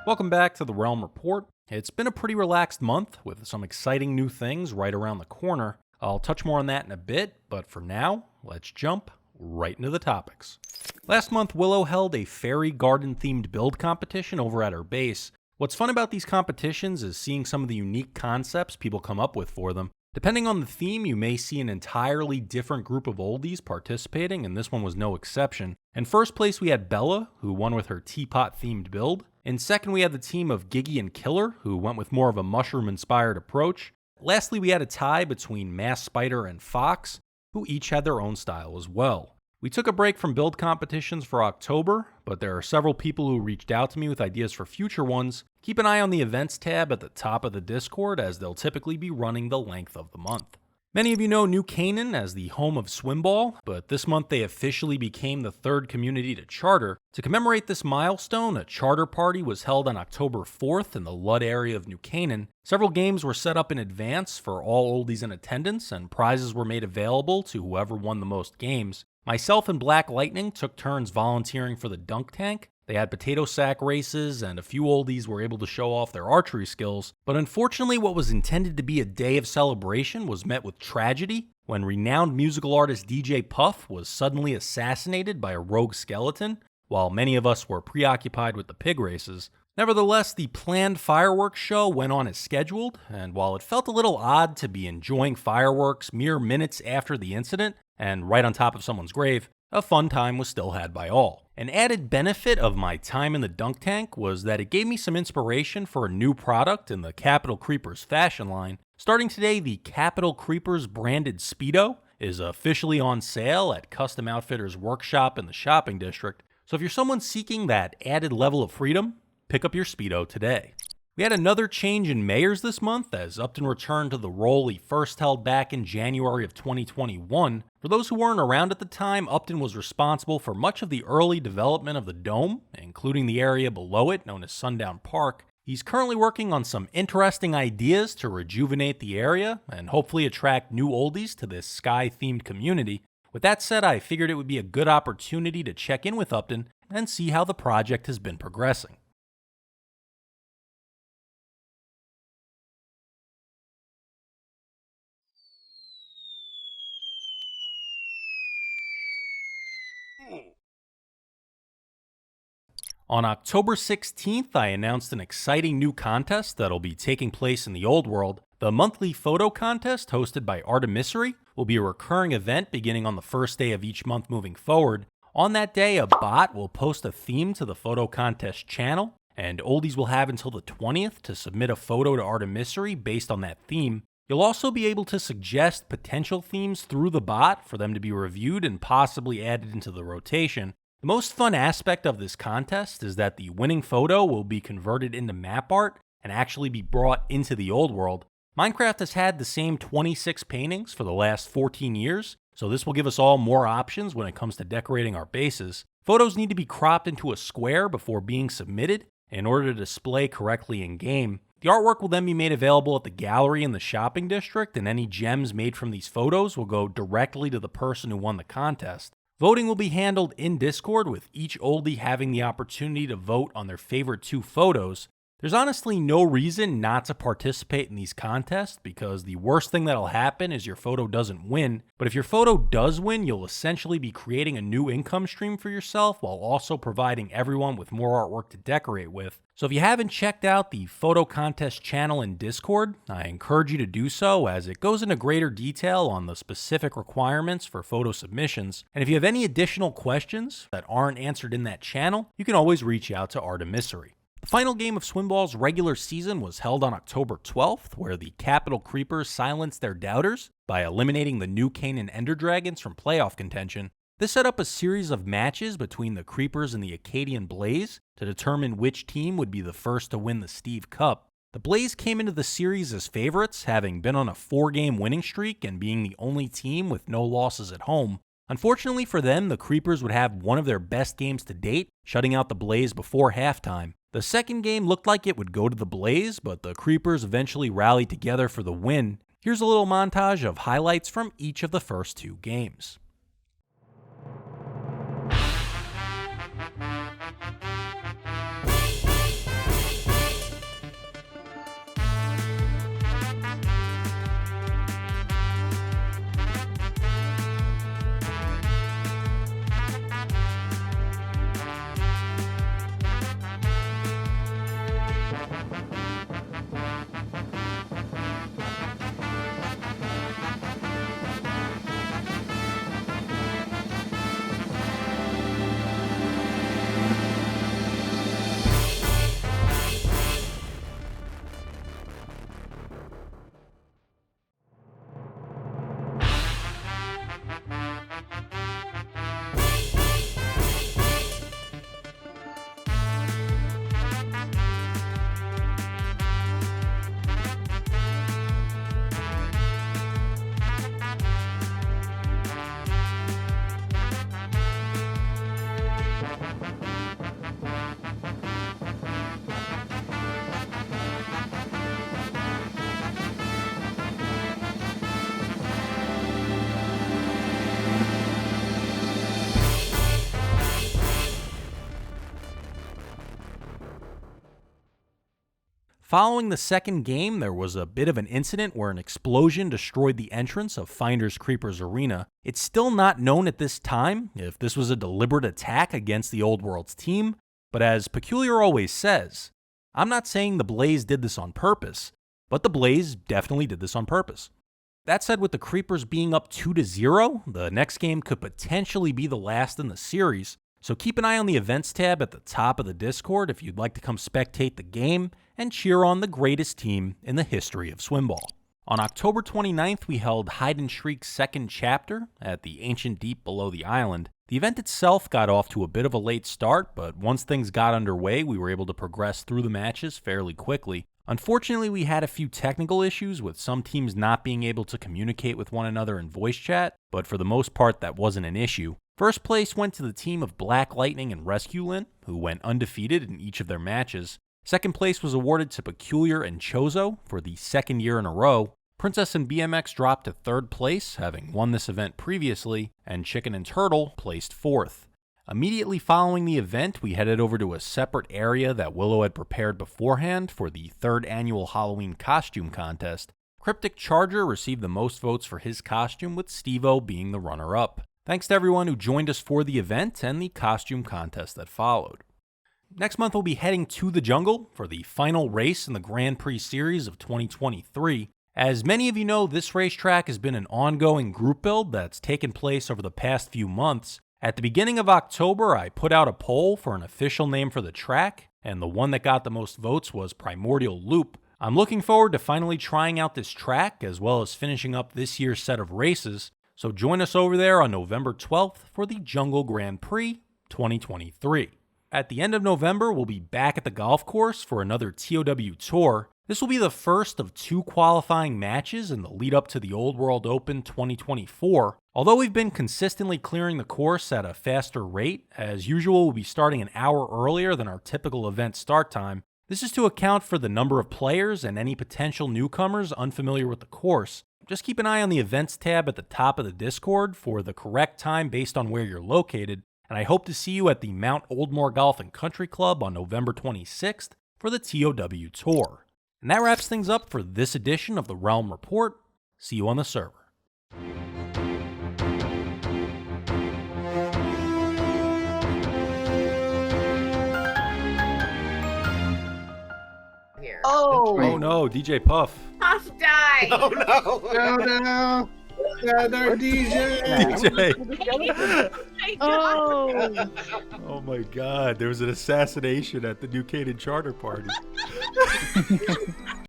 Welcome back to the Realm Report. It's been a pretty relaxed month with some exciting new things right around the corner. I'll touch more on that in a bit, but for now, let's jump right into the topics. Last month, Willow held a fairy garden themed build competition over at her base. What's fun about these competitions is seeing some of the unique concepts people come up with for them. Depending on the theme, you may see an entirely different group of oldies participating, and this one was no exception. In first place, we had Bella, who won with her teapot-themed build. In second, we had the team of Giggy and Killer, who went with more of a mushroom-inspired approach. Lastly, we had a tie between Mass Spider and Fox, who each had their own style as well. We took a break from build competitions for October, but there are several people who reached out to me with ideas for future ones. Keep an eye on the events tab at the top of the Discord, as they'll typically be running the length of the month. Many of you know New Canaan as the home of Swimball, but this month they officially became the third community to charter. To commemorate this milestone, a charter party was held on October 4th in the Ludd area of New Canaan. Several games were set up in advance for all oldies in attendance, and prizes were made available to whoever won the most games. Myself and Black Lightning took turns volunteering for the dunk tank. They had potato sack races, and a few oldies were able to show off their archery skills. But unfortunately, what was intended to be a day of celebration was met with tragedy when renowned musical artist DJ Puff was suddenly assassinated by a rogue skeleton, while many of us were preoccupied with the pig races. Nevertheless, the planned fireworks show went on as scheduled, and while it felt a little odd to be enjoying fireworks mere minutes after the incident, and right on top of someone's grave, a fun time was still had by all. An added benefit of my time in the dunk tank was that it gave me some inspiration for a new product in the Capital Creepers fashion line. Starting today, the Capital Creepers branded Speedo is officially on sale at Custom Outfitters Workshop in the shopping district. So if you're someone seeking that added level of freedom, pick up your Speedo today. We had another change in mayors this month as Upton returned to the role he first held back in January of 2021. For those who weren't around at the time, Upton was responsible for much of the early development of the Dome, including the area below it known as Sundown Park. He's currently working on some interesting ideas to rejuvenate the area and hopefully attract new oldies to this sky-themed community. With that said, I figured it would be a good opportunity to check in with Upton and see how the project has been progressing. On October 16th, I announced an exciting new contest that'll be taking place in the old world. The monthly photo contest, hosted by Artemisery, will be a recurring event beginning on the first day of each month moving forward. On that day, a bot will post a theme to the photo contest channel, and oldies will have until the 20th to submit a photo to Artemisery based on that theme. You'll also be able to suggest potential themes through the bot for them to be reviewed and possibly added into the rotation. The most fun aspect of this contest is that the winning photo will be converted into map art and actually be brought into the old world. Minecraft has had the same 26 paintings for the last 14 years, so this will give us all more options when it comes to decorating our bases. Photos need to be cropped into a square before being submitted in order to display correctly in game. The artwork will then be made available at the gallery in the shopping district, and any gems made from these photos will go directly to the person who won the contest. Voting will be handled in Discord, with each oldie having the opportunity to vote on their favorite 2 photos. There's honestly no reason not to participate in these contests, because the worst thing that'll happen is your photo doesn't win. But if your photo does win, you'll essentially be creating a new income stream for yourself while also providing everyone with more artwork to decorate with. So if you haven't checked out the photo contest channel in Discord, I encourage you to do so, as it goes into greater detail on the specific requirements for photo submissions. And if you have any additional questions that aren't answered in that channel, you can always reach out to Artemisery. The final game of Swimball's regular season was held on October 12th, where the Capital Creepers silenced their doubters by eliminating the New Canaan Ender Dragons from playoff contention. This set up a series of matches between the Creepers and the Acadian Blaze to determine which team would be the first to win the Steve Cup. The Blaze came into the series as favorites, having been on a 4-game winning streak and being the only team with no losses at home. Unfortunately for them, the Creepers would have one of their best games to date, shutting out the Blaze before halftime. The second game looked like it would go to the Blaze, but the Creepers eventually rallied together for the win. Here's a little montage of highlights from each of the first 2 games. Following the second game, there was a bit of an incident where an explosion destroyed the entrance of Finders Creepers Arena. It's still not known at this time if this was a deliberate attack against the Old World's team, but as Peculiar always says, I'm not saying the Blaze did this on purpose, but the Blaze definitely did this on purpose. That said, with the Creepers being up 2-0, the next game could potentially be the last in the series, so keep an eye on the events tab at the top of the Discord if you'd like to come spectate the game and cheer on the greatest team in the history of Swimball. On October 29th, we held Hide and Shriek's second chapter at the ancient deep below the island. The event itself got off to a bit of a late start, but once things got underway, we were able to progress through the matches fairly quickly. Unfortunately, we had a few technical issues with some teams not being able to communicate with one another in voice chat, but for the most part, that wasn't an issue. First place went to the team of Black Lightning and Rescuelin, who went undefeated in each of their matches. Second place was awarded to Peculiar and Chozo for the second year in a row. Princess and BMX dropped to third place, having won this event previously, and Chicken and Turtle placed fourth. Immediately following the event, we headed over to a separate area that Willow had prepared beforehand for the third annual Halloween costume contest. Cryptic Charger received the most votes for his costume, with Steve-O being the runner-up. Thanks to everyone who joined us for the event and the costume contest that followed. Next month, we'll be heading to the jungle for the final race in the Grand Prix Series of 2023. As many of you know, this racetrack has been an ongoing group build that's taken place over the past few months. At the beginning of October, I put out a poll for an official name for the track, and the one that got the most votes was Primordial Loop. I'm looking forward to finally trying out this track, as well as finishing up this year's set of races, so join us over there on November 12th for the Jungle Grand Prix 2023. At the end of November, we'll be back at the golf course for another TOW tour. This will be the first of 2 qualifying matches in the lead up to the Old World Open 2024. Although we've been consistently clearing the course at a faster rate, as usual we'll be starting an hour earlier than our typical event start time. This is to account for the number of players and any potential newcomers unfamiliar with the course. Just keep an eye on the events tab at the top of the Discord for the correct time based on where you're located, and I hope to see you at the Mount Oldmore Golf and Country Club on November 26th for the TOW Tour. And that wraps things up for this edition of the Realm Report. See you on the server. Oh no, DJ Puff. Puff died. Oh no! No. Another DJ. Oh my God, there was an assassination at the New Canaan Charter Party.